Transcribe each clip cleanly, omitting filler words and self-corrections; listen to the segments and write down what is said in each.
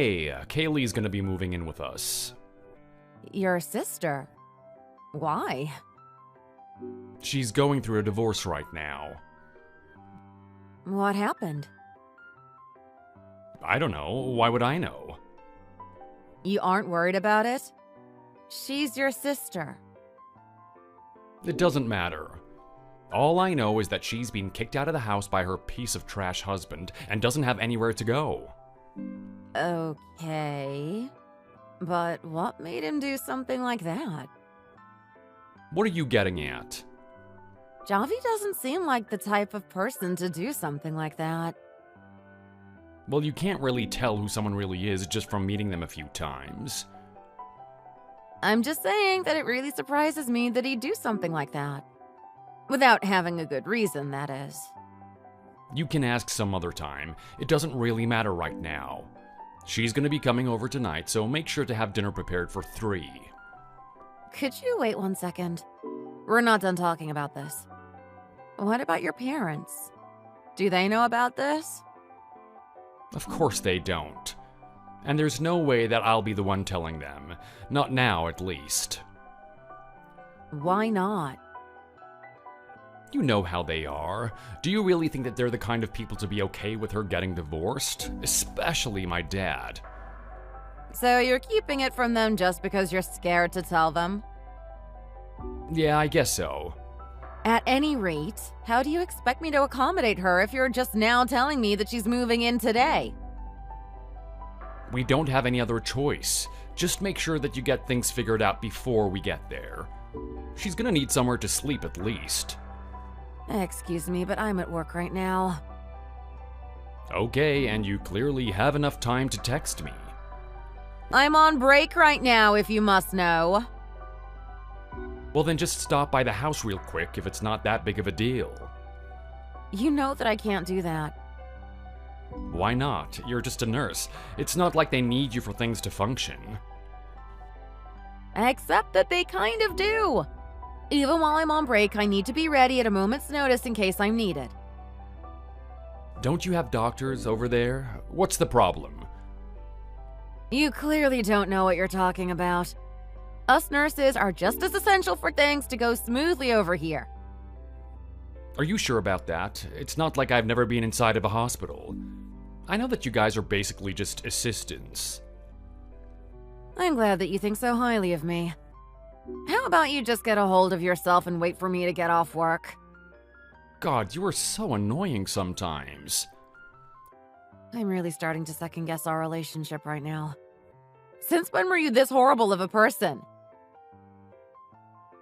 Hey, Kaylee's gonna be moving in with us. Your sister? Why? She's going through a divorce right now. What happened? I don't know. Why would I know? You aren't worried about it? She's your sister. It doesn't matter. All I know is that she's been kicked out of the house by her piece of trash husband and doesn't have anywhere to go. Okay. But what made him do something like that? What are you getting at? Javi doesn't seem like the type of person to do something like that. Well, you can't really tell who someone really is just from meeting them a few times. I'm just saying that it really surprises me that he'd do something like that. Without having a good reason, that is. You can ask some other time. It doesn't really matter right now. She's gonna be coming over tonight, so make sure to have dinner prepared for 3. Could you wait 1 second? We're not done talking about this. What about your parents? Do they know about this? Of course they don't. And there's no way that I'll be the one telling them. Not now, at least. Why not? You know how they are. Do you really think that they're the kind of people to be okay with her getting divorced? Especially my dad. So you're keeping it from them just because you're scared to tell them? Yeah, I guess so. At any rate, how do you expect me to accommodate her if you're just now telling me that she's moving in today? We don't have any other choice. Just make sure that you get things figured out before we get there. She's gonna need somewhere to sleep at least. Excuse me, but I'm at work right now. Okay, and you clearly have enough time to text me. I'm on break right now, if you must know. Well, then just stop by the house real quick if it's not that big of a deal. You know that I can't do that. Why not? You're just a nurse. It's not like they need you for things to function. Except that they kind of do. Even while I'm on break, I need to be ready at a moment's notice in case I'm needed. Don't you have doctors over there? What's the problem? You clearly don't know what you're talking about. Us nurses are just as essential for things to go smoothly over here. Are you sure about that? It's not like I've never been inside of a hospital. I know that you guys are basically just assistants. I'm glad that you think so highly of me. How about you just get a hold of yourself and wait for me to get off work? God, you are so annoying sometimes. I'm really starting to second guess our relationship right now. Since when were you this horrible of a person?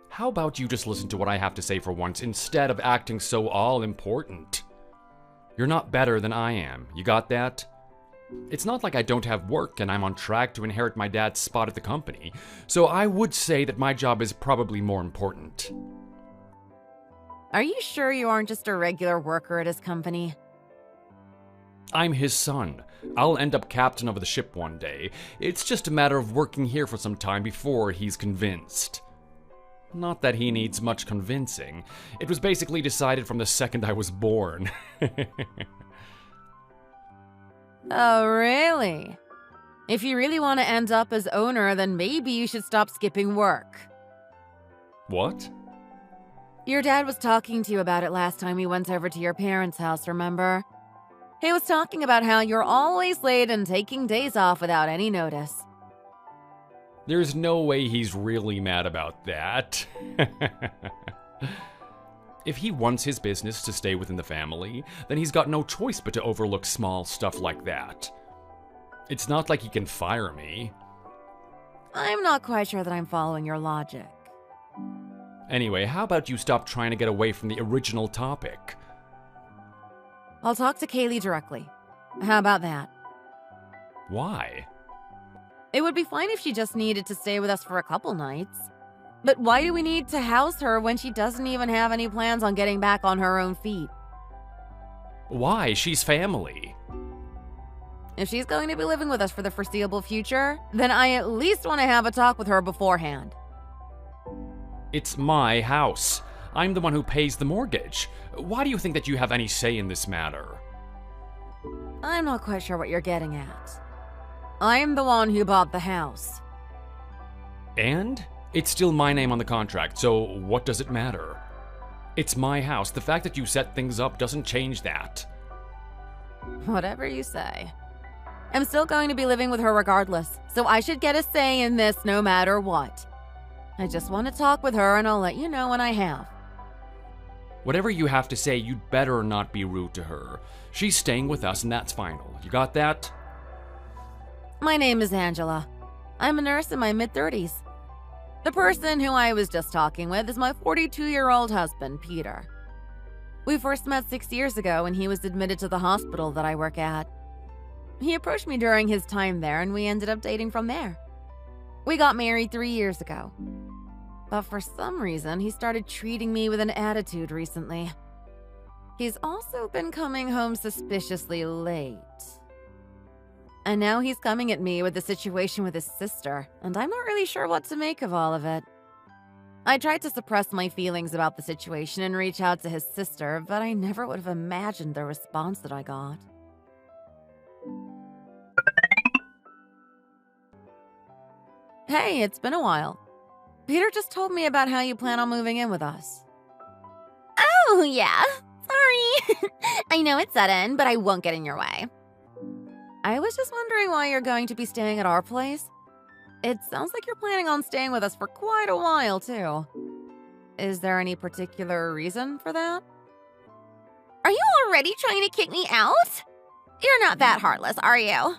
How about you just listen to what I have to say for once instead of acting so all-important? You're not better than I am, you got that? It's not like I don't have work and I'm on track to inherit my dad's spot at the company, so I would say that my job is probably more important. Are you sure you aren't just a regular worker at his company? I'm his son. I'll end up captain of the ship one day. It's just a matter of working here for some time before he's convinced. Not that he needs much convincing. It was basically decided from the second I was born. Oh, really? If you really want to end up as owner, then maybe you should stop skipping work. What? Your dad was talking to you about it last time he went over to your parents' house, remember? He was talking about how you're always late and taking days off without any notice. There's no way he's really mad about that. If he wants his business to stay within the family, then he's got no choice but to overlook small stuff like that. It's not like he can fire me. I'm not quite sure that I'm following your logic. Anyway, how about you stop trying to get away from the original topic? I'll talk to Kaylee directly. How about that? Why? It would be fine if she just needed to stay with us for a couple nights. But why do we need to house her when she doesn't even have any plans on getting back on her own feet? Why? She's family. If she's going to be living with us for the foreseeable future, then I at least want to have a talk with her beforehand. It's my house. I'm the one who pays the mortgage. Why do you think that you have any say in this matter? I'm not quite sure what you're getting at. I'm the one who bought the house. And? It's still my name on the contract, so what does it matter? It's my house. The fact that you set things up doesn't change that. Whatever you say. I'm still going to be living with her regardless, so I should get a say in this no matter what. I just want to talk with her and I'll let you know when I have. Whatever you have to say, you'd better not be rude to her. She's staying with us and that's final. You got that? My name is Angela. I'm a nurse in my mid-30s. The person who I was just talking with is my 42-year-old husband, Peter. We first met 6 years ago when he was admitted to the hospital that I work at. He approached me during his time there and we ended up dating from there. We got married 3 years ago. But for some reason, he started treating me with an attitude recently. He's also been coming home suspiciously late. And now he's coming at me with the situation with his sister, and I'm not really sure what to make of all of it. I tried to suppress my feelings about the situation and reach out to his sister, but I never would have imagined the response that I got. Hey, it's been a while. Peter just told me about how you plan on moving in with us. Oh, yeah. Sorry. I know it's sudden, but I won't get in your way. I was just wondering why you're going to be staying at our place. It sounds like you're planning on staying with us for quite a while, too. Is there any particular reason for that? Are you already trying to kick me out? You're not that heartless, are you?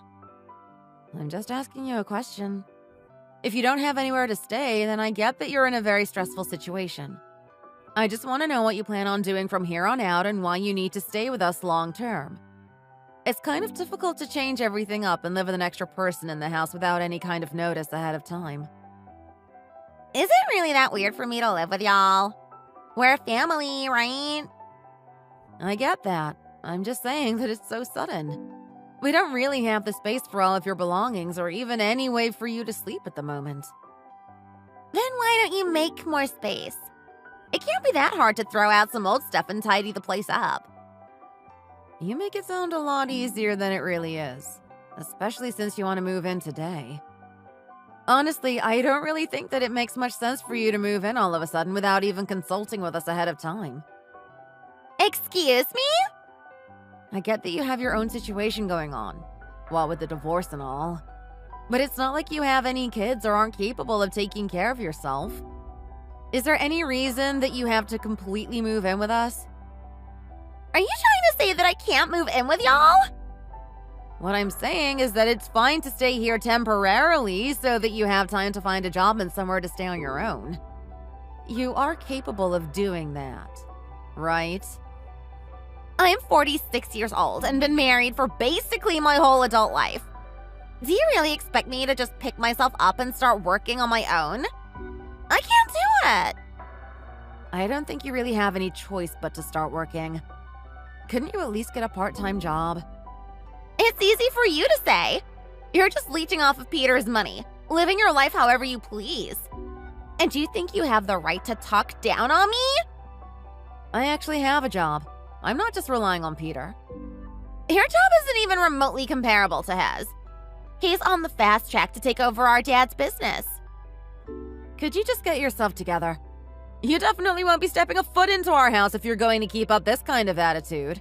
I'm just asking you a question. If you don't have anywhere to stay, then I get that you're in a very stressful situation. I just want to know what you plan on doing from here on out and why you need to stay with us long term. It's kind of difficult to change everything up and live with an extra person in the house without any kind of notice ahead of time. Is it really that weird for me to live with y'all? We're a family, right? I get that. I'm just saying that it's so sudden. We don't really have the space for all of your belongings or even any way for you to sleep at the moment. Then why don't you make more space? It can't be that hard to throw out some old stuff and tidy the place up. You make it sound a lot easier than it really is, especially since you want to move in today. Honestly, I don't really think that it makes much sense for you to move in all of a sudden without even consulting with us ahead of time. Excuse me? I get that you have your own situation going on, what with the divorce and all. But it's not like you have any kids or aren't capable of taking care of yourself. Is there any reason that you have to completely move in with us? Are you trying to say that I can't move in with y'all? What I'm saying is that it's fine to stay here temporarily so that you have time to find a job and somewhere to stay on your own. You are capable of doing that, right? I'm 46 years old and been married for basically my whole adult life. Do you really expect me to just pick myself up and start working on my own? I can't do it. I don't think you really have any choice but to start working. Couldn't you at least get a part-time job? It's easy for you to say. You're just leeching off of Peter's money, living your life however you please. And you think you have the right to talk down on me? I actually have a job. I'm not just relying on Peter. Your job isn't even remotely comparable to his. He's on the fast track to take over our dad's business. Could you just get yourself together? You definitely won't be stepping a foot into our house if you're going to keep up this kind of attitude.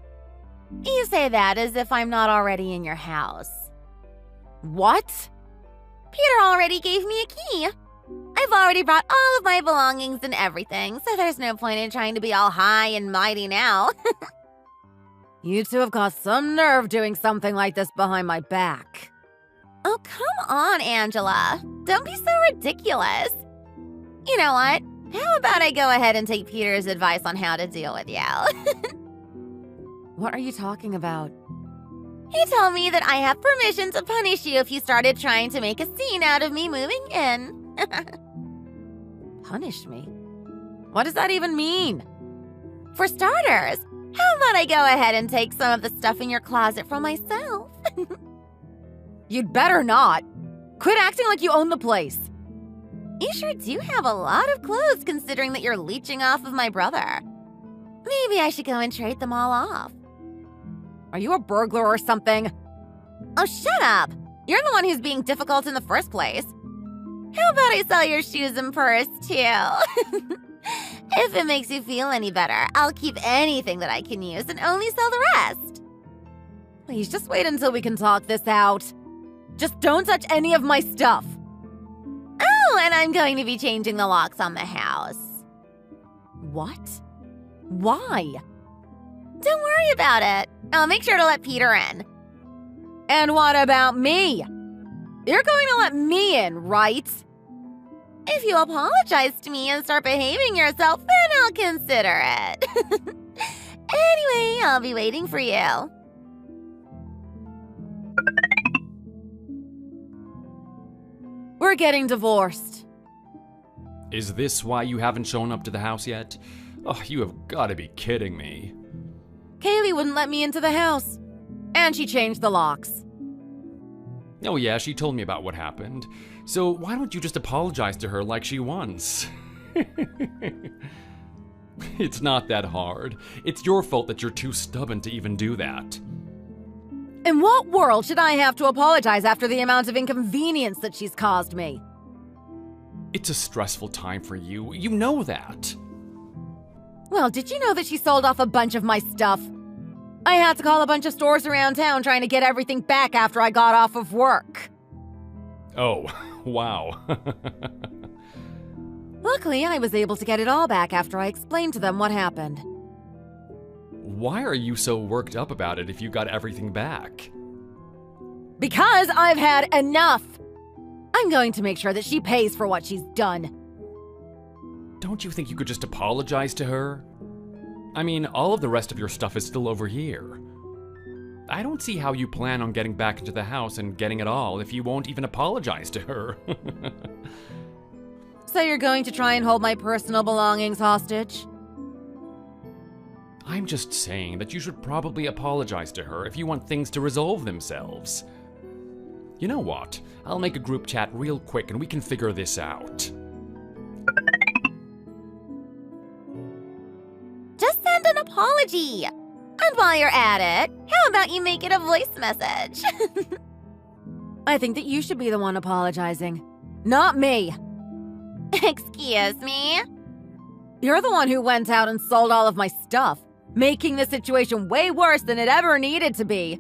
You say that as if I'm not already in your house. What? Peter already gave me a key. I've already brought all of my belongings and everything, so there's no point in trying to be all high and mighty now. You two have got some nerve doing something like this behind my back. Oh, come on, Angela. Don't be so ridiculous. You know what? How about I go ahead and take Peter's advice on how to deal with you? What are you talking about? He told me that I have permission to punish you if you started trying to make a scene out of me moving in. Punish me? What does that even mean? For starters, how about I go ahead and take some of the stuff in your closet from myself? You'd better not. Quit acting like you own the place. You sure do have a lot of clothes considering that you're leeching off of my brother. Maybe I should go and trade them all off. Are you a burglar or something? Oh, shut up. You're the one who's being difficult in the first place. How about I sell your shoes and purse, too? If it makes you feel any better, I'll keep anything that I can use and only sell the rest. Please, just wait until we can talk this out. Just don't touch any of my stuff. Oh, and I'm going to be changing the locks on the house. What? Why? Don't worry about it. I'll make sure to let Peter in. And what about me? You're going to let me in, right? If you apologize to me and start behaving yourself, then I'll consider it. Anyway, I'll be waiting for you. We're getting divorced. Is this why you haven't shown up to the house yet? Oh, you have got to be kidding me. Kaylee wouldn't let me into the house. And she changed the locks. Oh yeah, she told me about what happened. So why don't you just apologize to her like she wants? It's not that hard. It's your fault that you're too stubborn to even do that. In what world should I have to apologize after the amount of inconvenience that she's caused me? It's a stressful time for you. You know that. Well, did you know that she sold off a bunch of my stuff? I had to call a bunch of stores around town trying to get everything back after I got off of work. Oh, wow. Luckily, I was able to get it all back after I explained to them what happened. Why are you so worked up about it if you got everything back? Because I've had enough! I'm going to make sure that she pays for what she's done. Don't you think you could just apologize to her? I mean, all of the rest of your stuff is still over here. I don't see how you plan on getting back into the house and getting it all if you won't even apologize to her. So you're going to try and hold my personal belongings hostage? I'm just saying that you should probably apologize to her if you want things to resolve themselves. You know what? I'll make a group chat real quick and we can figure this out. Just send an apology. And while you're at it, how about you make it a voice message? I think that you should be the one apologizing, not me. Excuse me? You're the one who went out and sold all of my stuff, making the situation way worse than it ever needed to be.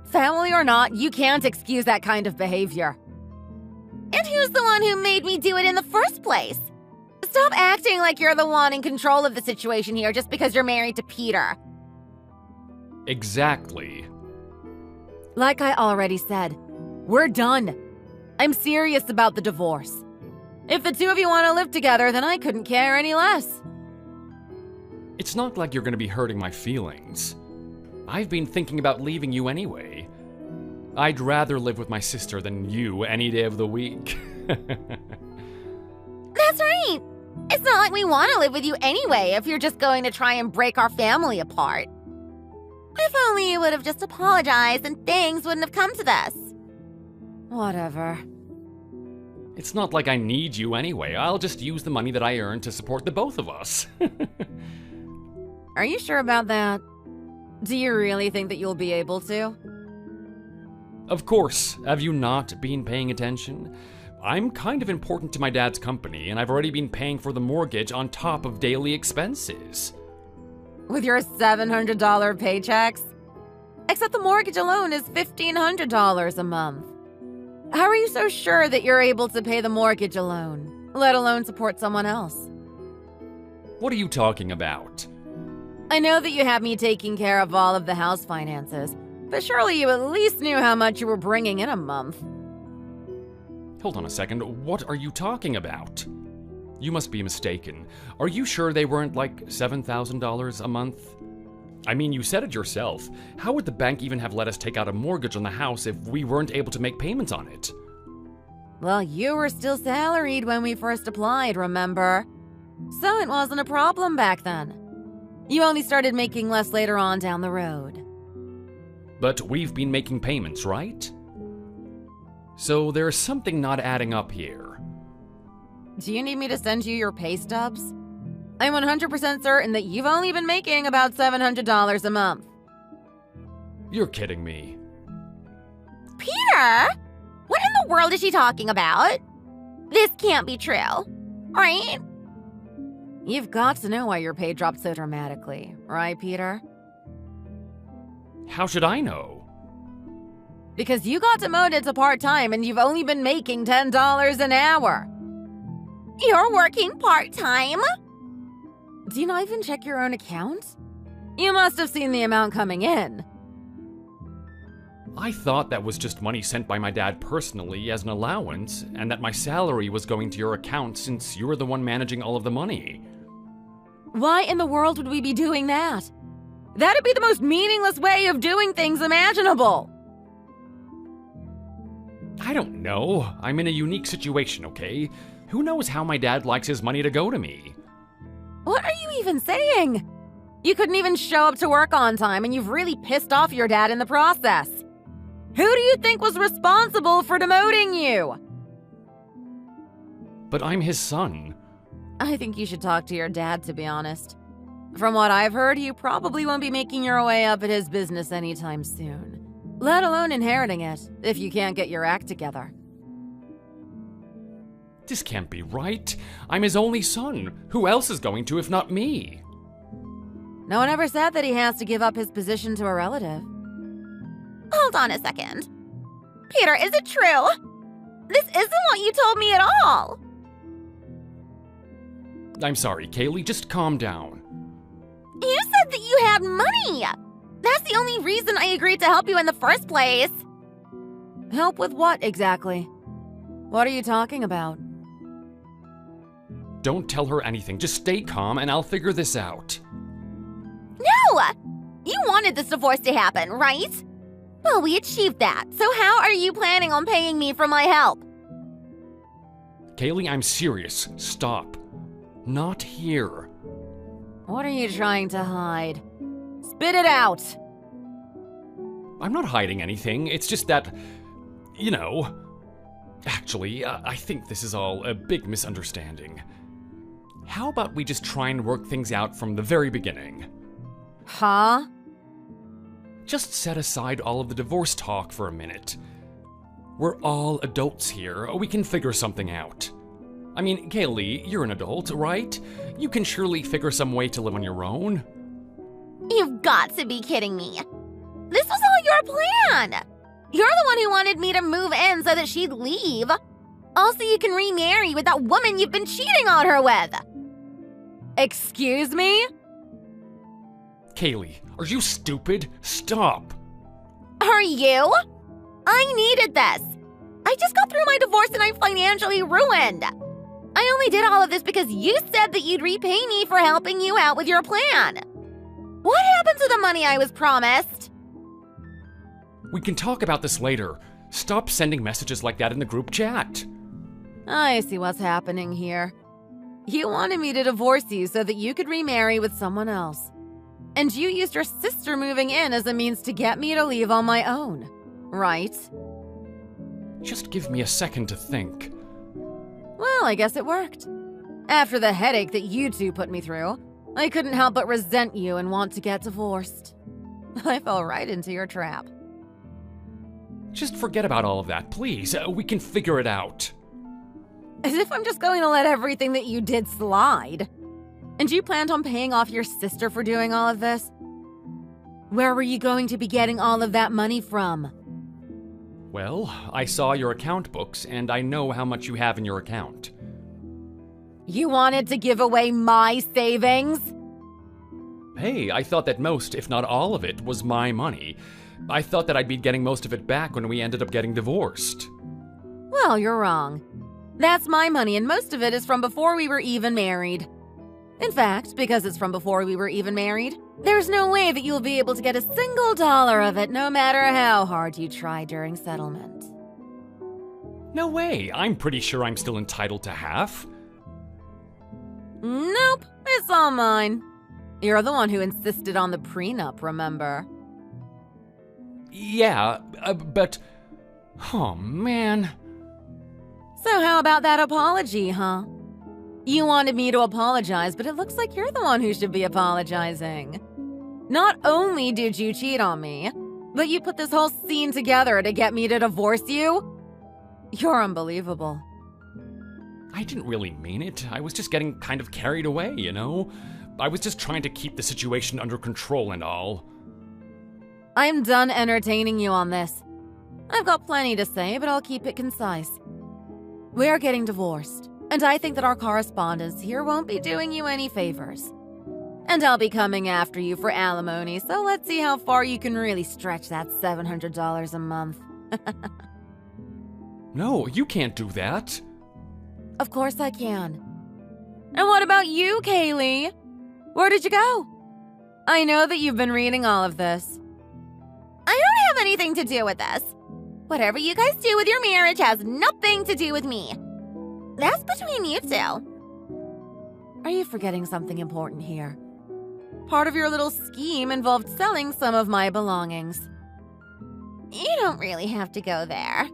Family or not, you can't excuse that kind of behavior. And who's the one who made me do it in the first place? Stop acting like you're the one in control of the situation here just because you're married to Peter. Exactly. Like I already said, we're done. I'm serious about the divorce. If the two of you want to live together, then I couldn't care any less. It's not like you're going to be hurting my feelings. I've been thinking about leaving you anyway. I'd rather live with my sister than you any day of the week. That's right. It's not like we want to live with you anyway if you're just going to try and break our family apart. If only you would have just apologized and things wouldn't have come to this. Whatever. It's not like I need you anyway. I'll just use the money that I earn to support the both of us. Are you sure about that? Do you really think that you'll be able to? Of course. Have you not been paying attention? I'm kind of important to my dad's company, and I've already been paying for the mortgage on top of daily expenses. With your $700 paychecks? Except the mortgage alone is $1,500 a month. How are you so sure that you're able to pay the mortgage alone, let alone support someone else? What are you talking about? I know that you have me taking care of all of the house finances, but surely you at least knew how much you were bringing in a month. Hold on a second, what are you talking about? You must be mistaken. Are you sure they weren't like $7,000 a month? I mean, you said it yourself. How would the bank even have let us take out a mortgage on the house if we weren't able to make payments on it? Well, you were still salaried when we first applied, remember? So it wasn't a problem back then. You only started making less later on down the road. But we've been making payments, right? So there's something not adding up here. Do you need me to send you your pay stubs? I'm 100% certain that you've only been making about $700 a month. You're kidding me. Peter! the world is she talking about? This can't be true, right? You've got to know why your pay dropped so dramatically, right, Peter? How should I know? Because you got demoted to part-time and you've only been making $10 an hour. You're working part-time? Do you not even check your own account? You must have seen the amount coming in. I thought that was just money sent by my dad personally as an allowance, and that my salary was going to your account since you were the one managing all of the money. Why in the world would we be doing that? That'd be the most meaningless way of doing things imaginable. I don't know. I'm in a unique situation, okay? Who knows how my dad likes his money to go to me? What are you even saying? You couldn't even show up to work on time, and you've really pissed off your dad in the process. Who do you think was responsible for demoting you? But I'm his son. I think you should talk to your dad, to be honest. From what I've heard, you probably won't be making your way up at his business anytime soon. Let alone inheriting it, if you can't get your act together. This can't be right. I'm his only son. Who else is going to if not me? No one ever said that he has to give up his position to a relative. Hold on a second. Peter, is it true? This isn't what you told me at all. I'm sorry, Kaylee, just calm down. You said that you had money. That's the only reason I agreed to help you in the first place. Help with what, exactly? What are you talking about? Don't tell her anything. Just stay calm and I'll figure this out. No! You wanted this divorce to happen, right? Well, we achieved that. So how are you planning on paying me for my help? Kaylee, I'm serious. Stop. Not here. What are you trying to hide? Spit it out! I'm not hiding anything. It's just that, you know... Actually, I think this is all a big misunderstanding. How about we just try and work things out from the very beginning? Huh? Just set aside all of the divorce talk for a minute. We're all adults here. We can figure something out. I mean, Kaylee, you're an adult, right? You can surely figure some way to live on your own. You've got to be kidding me. This was all your plan. You're the one who wanted me to move in so that she'd leave. Also, you can remarry with that woman you've been cheating on her with. Excuse me? Kaylee, are you stupid? Stop! Are you? I needed this. I just got through my divorce and I'm financially ruined. I only did all of this because you said that you'd repay me for helping you out with your plan. What happened to the money I was promised? We can talk about this later. Stop sending messages like that in the group chat. I see what's happening here. You wanted me to divorce you so that you could remarry with someone else. And you used your sister moving in as a means to get me to leave on my own, right? Just give me a second to think. Well, I guess it worked. After the headache that you two put me through, I couldn't help but resent you and want to get divorced. I fell right into your trap. Just forget about all of that, please. We can figure it out. As if I'm just going to let everything that you did slide. And you planned on paying off your sister for doing all of this? Where were you going to be getting all of that money from? Well, I saw your account books, and I know how much you have in your account. You wanted to give away my savings? Hey, I thought that most, if not all of it, was my money. I thought that I'd be getting most of it back when we ended up getting divorced. Well, you're wrong. That's my money, and most of it is from before we were even married. In fact, because it's from before we were even married, there's no way that you'll be able to get a single dollar of it, no matter how hard you try during settlement. No way. I'm pretty sure I'm still entitled to half. Nope, it's all mine. You're the one who insisted on the prenup, remember? Yeah, but... Oh, man. So how about that apology, huh? You wanted me to apologize, but it looks like you're the one who should be apologizing. Not only did you cheat on me, but you put this whole scene together to get me to divorce you? You're unbelievable. I didn't really mean it. I was just getting kind of carried away, you know? I was just trying to keep the situation under control and all. I'm done entertaining you on this. I've got plenty to say, but I'll keep it concise. We're getting divorced, and I think that our correspondence here won't be doing you any favors. And I'll be coming after you for alimony, so let's see how far you can really stretch that $700 a month. No, you can't do that. Of course I can. And what about you, Kaylee? Where did you go? I know that you've been reading all of this. I don't have anything to do with this. Whatever you guys do with your marriage has nothing to do with me. That's between you two. Are you forgetting something important here? Part of your little scheme involved selling some of my belongings. You don't really have to go there.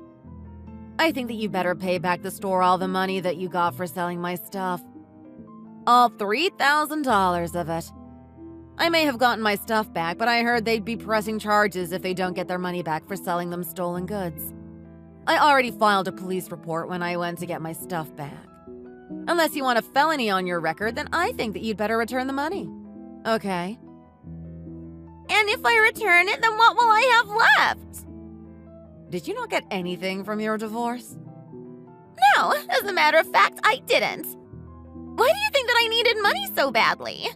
I think that you better pay back the store all the money that you got for selling my stuff. All $3,000 of it. I may have gotten my stuff back, but I heard they'd be pressing charges if they don't get their money back for selling them stolen goods. I already filed a police report when I went to get my stuff back. Unless you want a felony on your record, then I think that you'd better return the money. Okay? And if I return it, then what will I have left? Did you not get anything from your divorce? No, as a matter of fact, I didn't. Why do you think that I needed money so badly?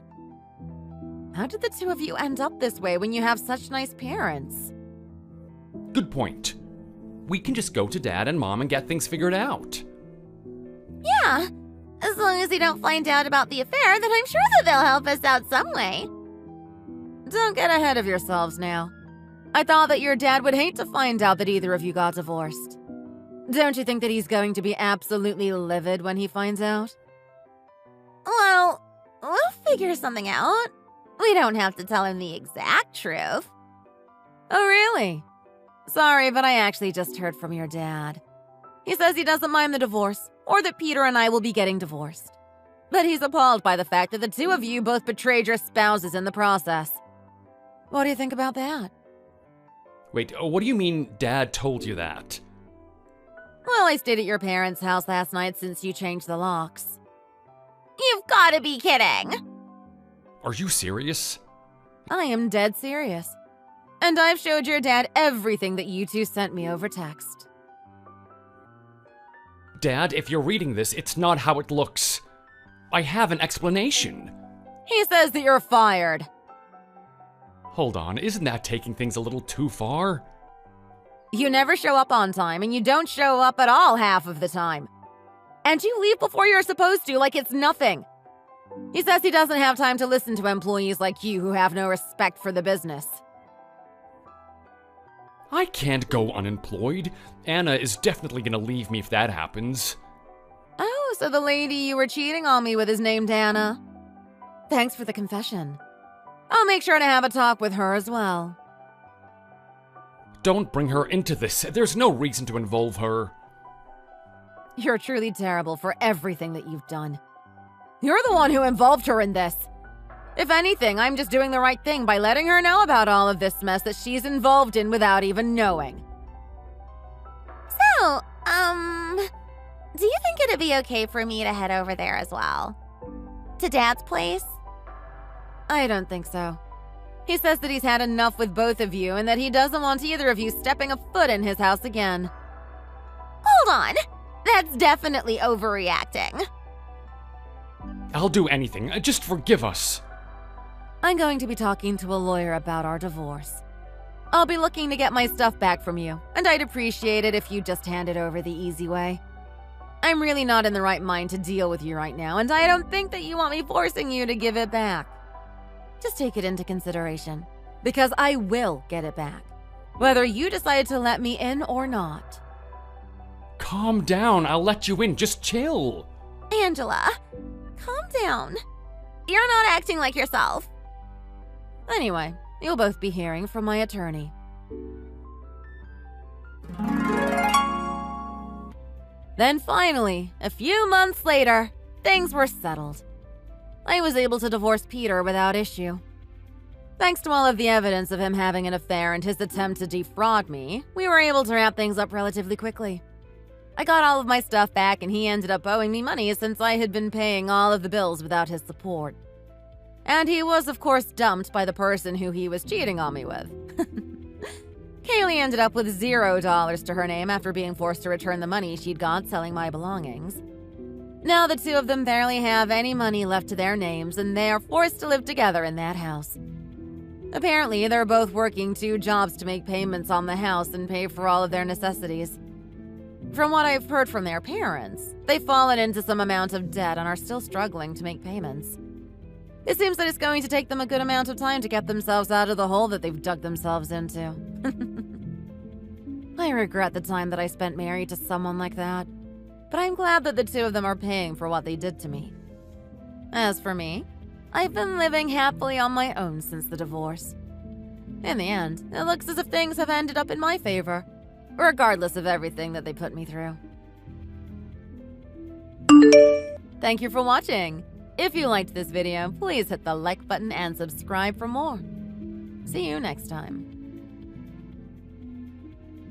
How did the two of you end up this way when you have such nice parents? Good point. We can just go to Dad and Mom and get things figured out. Yeah, as long as they don't find out about the affair, then I'm sure that they'll help us out some way. Don't get ahead of yourselves now. I thought that your dad would hate to find out that either of you got divorced. Don't you think that he's going to be absolutely livid when he finds out? Well, we'll figure something out. We don't have to tell him the exact truth. Oh, really? Sorry, but I actually just heard from your dad. He says he doesn't mind the divorce, or that Peter and I will be getting divorced. But he's appalled by the fact that the two of you both betrayed your spouses in the process. What do you think about that? Wait, what do you mean Dad told you that? Well, I stayed at your parents' house last night since you changed the locks. You've got to be kidding. Are you serious? I am dead serious. And I've showed your dad everything that you two sent me over text. Dad, if you're reading this, it's not how it looks. I have an explanation. He says that you're fired. Hold on, isn't that taking things a little too far? You never show up on time, and you don't show up at all half of the time. And you leave before you're supposed to, like it's nothing. He says he doesn't have time to listen to employees like you who have no respect for the business. I can't go unemployed. Anna is definitely gonna leave me if that happens. Oh, so the lady you were cheating on me with is named Anna. Thanks for the confession. I'll make sure to have a talk with her as well. Don't bring her into this. There's no reason to involve her. You're truly terrible for everything that you've done. You're the one who involved her in this. If anything, I'm just doing the right thing by letting her know about all of this mess that she's involved in without even knowing. So, do you think it'd be okay for me to head over there as well? To Dad's place? I don't think so. He says that he's had enough with both of you and that he doesn't want either of you stepping a foot in his house again. Hold on. That's definitely overreacting. I'll do anything. Just forgive us. I'm going to be talking to a lawyer about our divorce. I'll be looking to get my stuff back from you, and I'd appreciate it if you just hand it over the easy way. I'm really not in the right mind to deal with you right now, and I don't think that you want me forcing you to give it back. Just take it into consideration, because I will get it back, whether you decide to let me in or not. Calm down. I'll let you in. Just chill. Angela, calm down. You're not acting like yourself. Anyway, you'll both be hearing from my attorney. Then finally, a few months later, things were settled. I was able to divorce Peter without issue. Thanks to all of the evidence of him having an affair and his attempt to defraud me, we were able to wrap things up relatively quickly. I got all of my stuff back and he ended up owing me money since I had been paying all of the bills without his support. And he was, of course, dumped by the person who he was cheating on me with. Kaylee ended up with $0 to her name after being forced to return the money she'd got selling my belongings. Now the two of them barely have any money left to their names, and they are forced to live together in that house. Apparently, they're both working 2 jobs to make payments on the house and pay for all of their necessities. From what I've heard from their parents, they've fallen into some amount of debt and are still struggling to make payments. It seems that it's going to take them a good amount of time to get themselves out of the hole that they've dug themselves into. I regret the time that I spent married to someone like that, but I'm glad that the two of them are paying for what they did to me. As for me, I've been living happily on my own since the divorce. In the end, it looks as if things have ended up in my favor, regardless of everything that they put me through. Thank you for watching. If you liked this video, please hit the like button and subscribe for more. See you next time.